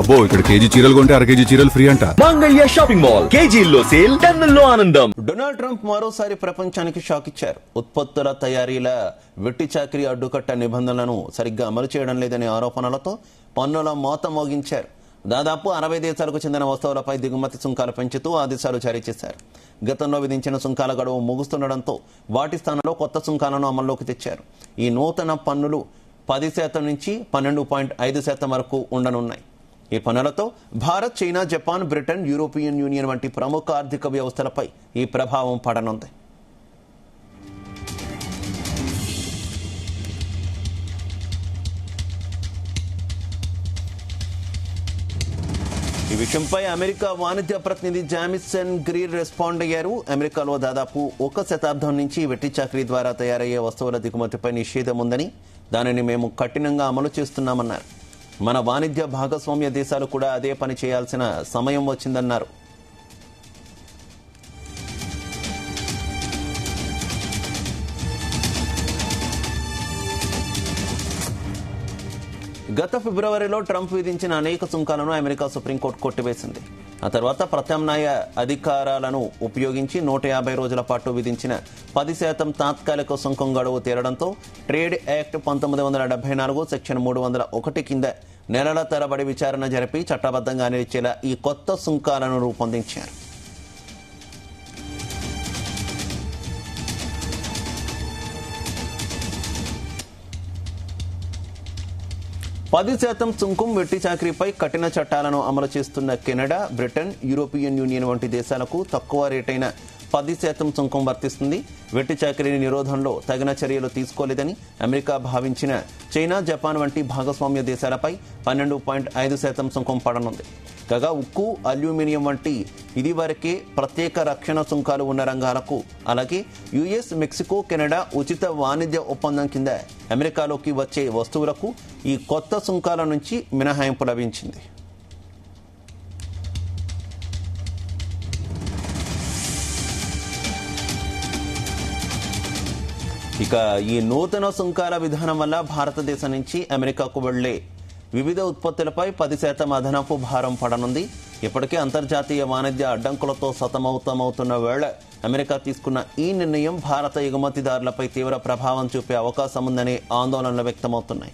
అబ్బో ఇక్కడ కేజీ చీరలు కొంటే అర కేజీ చీరలు ఫ్రీ అంట. మంగళ్య షాపింగ్ మాల్, కేజీల్లో సేల్, టన్నుల్లో ఆనందం. డొనాల్డ్ ట్రంప్ మరోసారి ప్రపంచానికి షాక్ ఇచ్చారు. ఉత్పత్తుల తయారీల వెట్టి చాకిరీ అడ్డుకట్ట నిబంధనలను సరిగ్గా అమలు చేయడం లేదనే ఆరోపణలతో పన్నుల మోత మోగించారు. దాదాపు 60 దేశాలకు చెందిన వస్తువులపై దిగుమతి సుంకాలు పెంచుతూ ఆదేశాలు జారీ చేశారు. గతంలో విధించిన సుంకాల గడువు ముగుస్తుండటంతో వాటి స్థానంలో కొత్త సుంకాలను అమల్లోకి తెచ్చారు. ఈ నూతన పన్నులు 10% నుంచి 12.5% వరకు ఉండనున్నాయి. ఈ పన్నులతో Bharat, China, Japan, Britain, European Union వంటి ప్రముఖ ఆర్థిక వ్యవస్థలపై ఈ ప్రభావం పడనుంది. ఈ విషయంపై అమెరికా వాణిజ్య ప్రతినిధి జామిసన్ గ్రీర్ రెస్పాండ్ అయ్యారు. అమెరికాలో దాదాపు 1 శతాబ్దం నుంచి వెట్టి చాకరీ ద్వారా తయారయ్యే వస్తువుల దిగుమతిపై నిషేధం ఉందని, దానిని మేము కఠినంగా అమలు చేస్తున్నామన్నారు. మన వాణిజ్య భాగస్వామ్య దేశాలు కూడా అదే పని చేయాల్సిన సమయం వచ్చిందన్నారు. గత ఫిబ్రవరిలో ట్రంప్ విధించిన అనేక సుంకాలను అమెరికా సుప్రీంకోర్టు కొట్టివేసింది. ఆ తర్వాత ప్రత్యామ్నాయ అధికారాలను ఉపయోగించి 150 రోజుల పాటు విధించిన 10% తాత్కాలిక సుంకం గడువు తీరడంతో ట్రేడ్ యాక్ట్ 1974 సెక్షన్ 301 కింద నెలల తరబడి విచారణ జరిపి చట్టబద్ధంగా నిలిచేలా ఈ కొత్త సుంకాలను రూపొందించారు. %10 సుంకం వెట్టి చాకరీపై కఠిన చట్టాలను అమలు చేస్తున్న కెనడా, బ్రిటన్, యూరోపియన్ యూనియన్ వంటి దేశాలకు తక్కువ రేటైన 10% సుంకం వర్తిస్తుంది. వెట్టి చాకరీ నిరోధంలో తగిన చర్యలు తీసుకోలేదని అమెరికా భావించిన చైనా, జపాన్ వంటి భాగస్వామ్య దేశాలపై 12.5% సుంకం పడనుంది. కాగా ఉక్కు, అల్యూమినియం వంటి ఇదివరకే ప్రత్యేక రక్షణ సుంకాలు ఉన్న రంగాలకు, అలాగే యుఎస్, మెక్సికో, కెనడా ఉచిత వాణిజ్య ఒప్పందం కింద అమెరికాలోకి వచ్చే వస్తువులకు ఈ కొత్త సుంకాల నుంచి మినహాయింపు లభించింది. ఇక ఈ నూతన సుంకాల విధానం వల్ల భారతదేశం నుంచి అమెరికాకు వెళ్లే వివిధ ఉత్పత్తులపై 10% అదనపు భారం పడనుంది. ఇప్పటికే అంతర్జాతీయ వాణిజ్య అడ్డంకులతో సతమతమవుతున్న వేళ అమెరికా తీసుకున్న ఈ నిర్ణయం భారత ఎగుమతిదారులపై తీవ్ర ప్రభావం చూపే అవకాశం ఉందనే ఆందోళనలు వ్యక్తమవుతున్నాయి.